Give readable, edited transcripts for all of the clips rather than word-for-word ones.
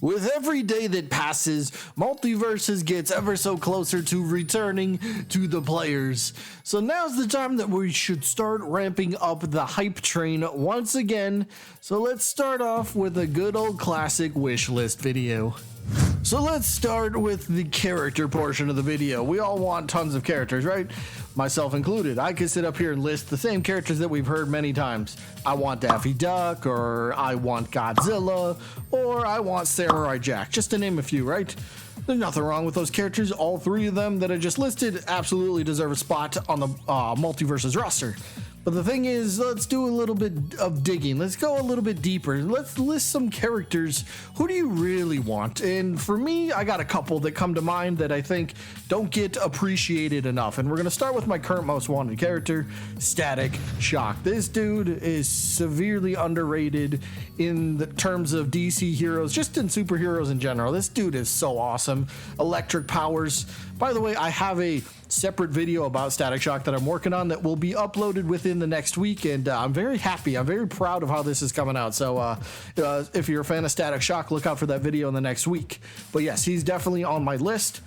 With every day that passes, Multiversus gets ever so closer to returning to the players. So now's the time that we should start ramping up the hype train once again. So let's start off with a good old classic wishlist video. So let's start with the character portion of the video. We all want tons of characters, right? Myself included. I could sit up here and list the same characters that we've heard many times. I want Daffy Duck, or I want Godzilla, or I want Samurai Jack, just to name a few, right? There's nothing wrong with those characters. All three of them that I just listed absolutely deserve a spot on the Multiversus roster. But the thing is, let's do a little bit of digging. Let's go a little bit deeper. Let's list some characters. Who do you really want? And for me, I got a couple that come to mind that I think don't get appreciated enough. And we're going to start with my current most wanted character, Static Shock. This dude is severely underrated in the terms of DC heroes, just in superheroes in general. This dude is so awesome. Electric powers. By the way, I have a separate video about Static Shock that I'm working on that will be uploaded within the next week, and I'm very happy. I'm very proud of how this is coming out. So if you're a fan of Static Shock, look out for that video in the next week. But yes, he's definitely on my list,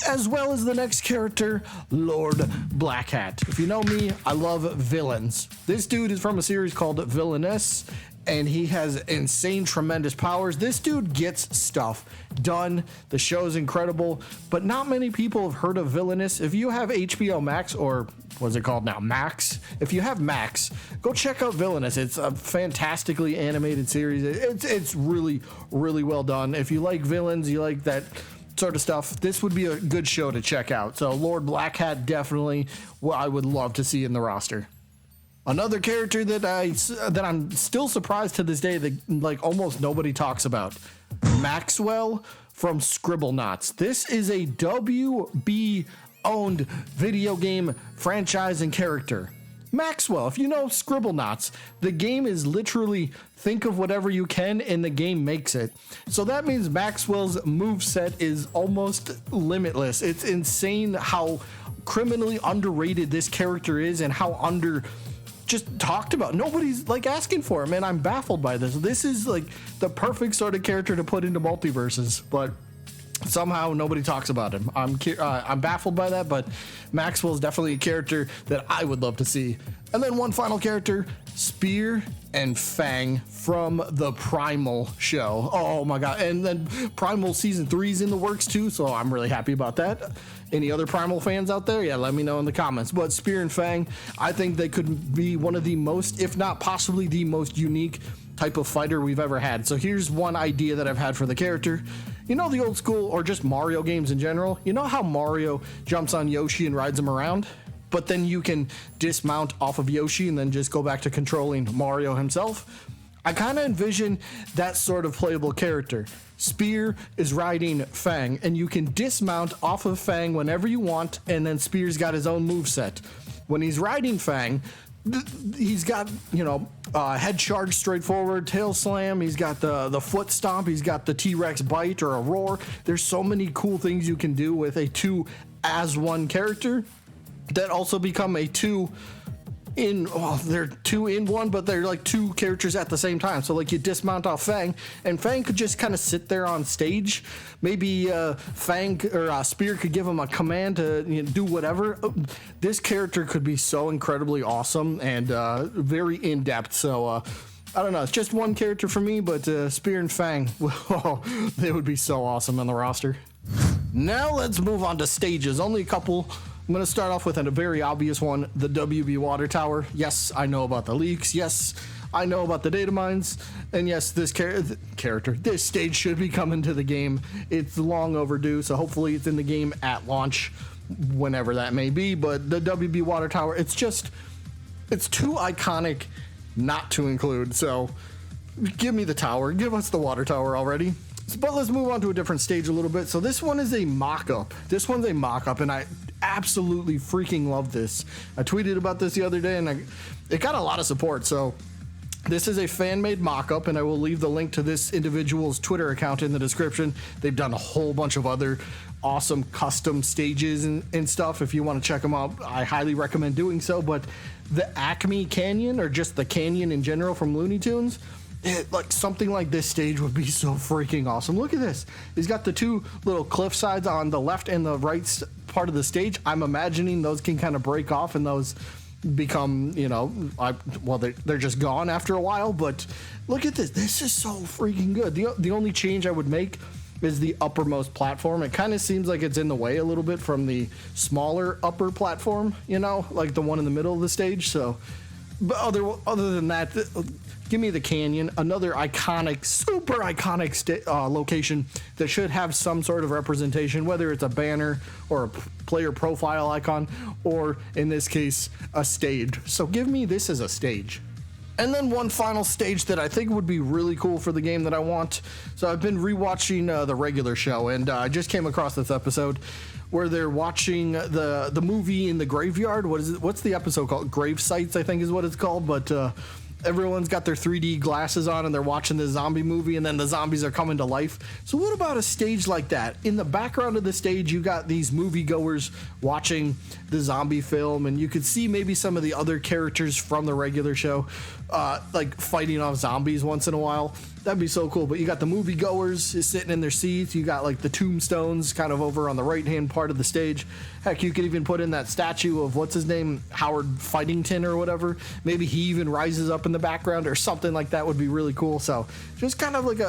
as well as the next character, Lord Blackhat. If you know me, I love villains. This dude is from a series called Villainous, and he has insane, tremendous powers. This dude gets stuff done. The show's incredible, but not many people have heard of Villainous. If you have HBO Max, or what's it called now, Max? If you have Max, go check out Villainous. It's a fantastically animated series. It's really, really well done. If you like villains, you like that sort of stuff, this would be a good show to check out. So Lord Blackhat, definitely what I would love to see in the roster. Another character that I'm still surprised to this day that like almost nobody talks about, Maxwell from Scribblenauts. This is a WB owned video game franchise and character. Maxwell, if you know Scribblenauts, the game is literally think of whatever you can and the game makes it. So that means Maxwell's moveset is almost limitless. It's insane how criminally underrated this character is and how just talked about. Nobody's like asking for him, and I'm baffled by this. This is like the perfect sort of character to put into Multiverses, but somehow nobody talks about him. I'm baffled by that, but Maxwell is definitely a character that I would love to see. And then one final character, Spear and Fang from the Primal show. Oh my god. And then Primal season 3 is in the works too, so I'm really happy about that. Any other Primal fans out there? Yeah, let me know in the comments. But Spear and Fang, I think they could be one of the most, if not possibly the most unique type of fighter we've ever had. So here's one idea that I've had for the character. You know the old school, or just Mario games in general? You know how Mario jumps on Yoshi and rides him around? But then you can dismount off of Yoshi and then just go back to controlling Mario himself? I kind of envision that sort of playable character. Spear is riding Fang, and you can dismount off of Fang whenever you want, and then Spear's got his own moveset. When he's riding Fang, he's got, head charge straight forward, tail slam, he's got the foot stomp, he's got the T-Rex bite or a roar. There's so many cool things you can do with a 2-as-1 character that also become a they're 2-in-1, but they're like two characters at the same time. So like you dismount off Fang, and Fang could just kind of sit there on stage. Maybe Fang or Spear could give him a command to do whatever. This character could be so incredibly awesome and very in-depth. So I don't know, it's just one character for me, but Spear and Fang, they would be so awesome on the roster. Now let's move on to stages. Only a couple. I'm going to start off with a very obvious one, the WB Water Tower. Yes, I know about the leaks. Yes, I know about the data mines. And yes, this this stage should be coming to the game. It's long overdue, so hopefully it's in the game at launch, whenever that may be. But the WB Water Tower, it's too iconic not to include. So give me the tower. Give us the water tower already. But let's move on to a different stage a little bit. So this one is a mock-up. This one's a mock-up, and I absolutely freaking love this. I tweeted about this the other day, and it got a lot of support. So this is a fan-made mock-up, and I will leave the link to this individual's Twitter account in the description. They've done a whole bunch of other awesome custom stages and stuff. If you want to check them out, I highly recommend doing so. But the Acme Canyon, or just the canyon in general from Looney Tunes, like something like this stage would be so freaking awesome. Look at this. He's got the two little cliff sides on the left and the right part of the stage. I'm imagining those can kind of break off and those become, you know, well, they're just gone after a while. But look at this. This is so freaking good. The only change I would make is the uppermost platform. It kind of seems like it's in the way a little bit from the smaller upper platform, you know, like the one in the middle of the stage. So, but other than that, give me the canyon, another iconic, super iconic location that should have some sort of representation, whether it's a banner or a player profile icon, or in this case, a stage. So give me this as a stage. And then one final stage that I think would be really cool for the game that I want. So I've been rewatching the regular show, and I just came across this episode where they're watching the movie in the graveyard. What's the episode called? Grave Sites, I think is what it's called. But everyone's got their 3D glasses on and they're watching the zombie movie, and then the zombies are coming to life. So what about a stage like that? In the background of the stage, you got these moviegoers watching the zombie film, and you could see maybe some of the other characters from the regular show like fighting off zombies once in a while. That'd be so cool. But you got the moviegoers sitting in their seats. You got like the tombstones kind of over on the right-hand part of the stage. Heck, you could even put in that statue of what's his name, Howard Fightington or whatever. Maybe he even rises up in the background or something like that would be really cool. So just kind of like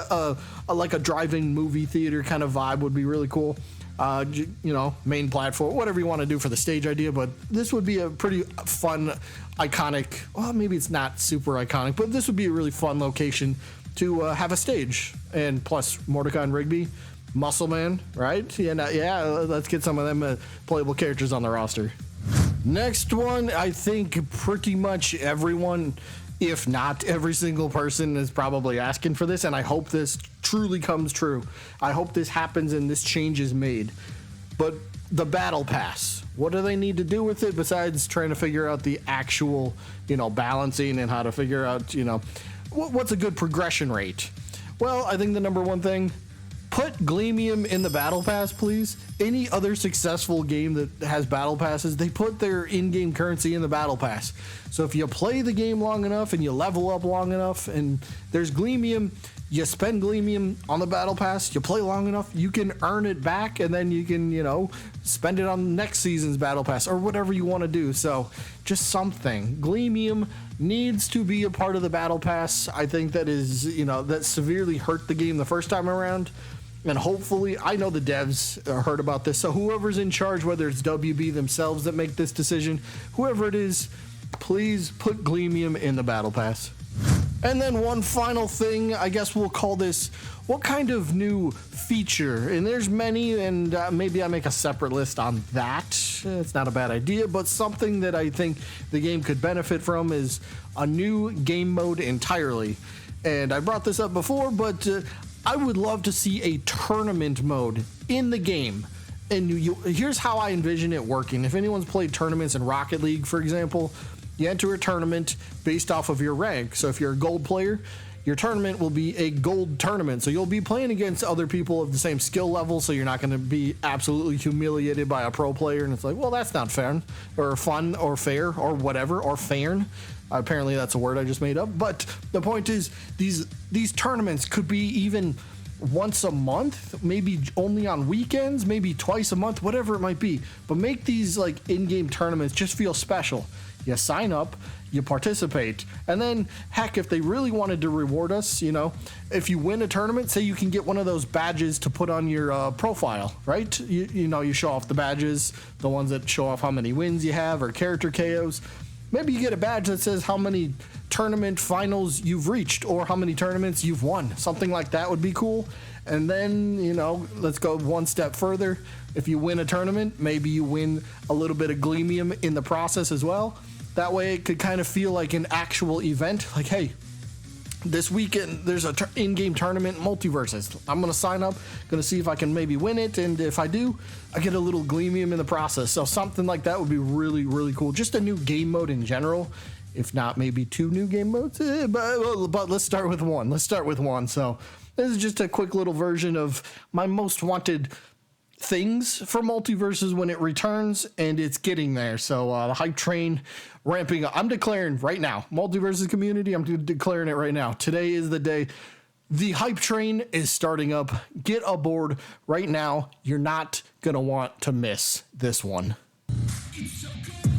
a drive-in movie theater kind of vibe would be really cool. You know, main platform, whatever you want to do for the stage idea, but this would be a pretty fun, iconic, well, maybe it's not super iconic, but this would be a really fun location to have a stage. And plus Mordecai and Rigby, Muscle Man, right? Yeah, let's get some of them playable characters on the roster. Next one, I think pretty much everyone, if not every single person, is probably asking for this, and I hope this truly comes true. I hope this happens and this change is made. But the Battle Pass, what do they need to do with it besides trying to figure out the actual, you know, balancing and how to figure out, you know, what's a good progression rate? Well, I think the number one thing, put Gleamium in the Battle Pass, please. Any other successful game that has Battle Passes, they put their in-game currency in the Battle Pass. So if you play the game long enough and you level up long enough and there's Gleamium, you spend Gleamium on the Battle Pass, you play long enough, you can earn it back, and then you can, you know, spend it on next season's Battle Pass or whatever you want to do. So just something. Gleamium needs to be a part of the Battle Pass. I think that is, you know, that severely hurt the game the first time around. And hopefully, I know the devs heard about this, so whoever's in charge, whether it's WB themselves that make this decision, whoever it is, please put Gleamium in the Battle Pass. And then one final thing, I guess we'll call this, what kind of new feature? And there's many, and maybe I make a separate list on that. It's not a bad idea, but something that I think the game could benefit from is a new game mode entirely. And I brought this up before, but I would love to see a tournament mode in the game. And here's how I envision it working. If anyone's played tournaments in Rocket League, for example, you enter a tournament based off of your rank. So if you're a gold player, your tournament will be a gold tournament. So you'll be playing against other people of the same skill level, so you're not going to be absolutely humiliated by a pro player. And it's like, well, that's not fair, or fun, or fair, or whatever, or fair. Apparently that's a word I just made up. But the point is, these tournaments could be even once a month, maybe only on weekends, maybe twice a month, whatever it might be. But make these like in-game tournaments just feel special. You sign up, you participate, and then heck, if they really wanted to reward us, you know, if you win a tournament, say you can get one of those badges to put on your profile, right? You know, you show off the badges, the ones that show off how many wins you have or character KOs. Maybe you get a badge that says how many tournament finals you've reached or how many tournaments you've won. Something like that would be cool. And then, you know, let's go one step further. If you win a tournament, maybe you win a little bit of Gleamium in the process as well. That way it could kind of feel like an actual event. Like, hey, this weekend there's a in-game tournament, Multiversus. I'm going to sign up, going to see if I can maybe win it. And if I do, I get a little Gleamium in the process. So something like that would be really, really cool. Just a new game mode in general. If not, maybe two new game modes. But let's start with one. So this is just a quick little version of my most wanted things for Multiversus when it returns, and it's getting there. So the hype train ramping up. I'm declaring right now, Multiversus community, I'm declaring it right now. Today is the day. The hype train is starting up. Get aboard right now. You're not going to want to miss this one. It's so good.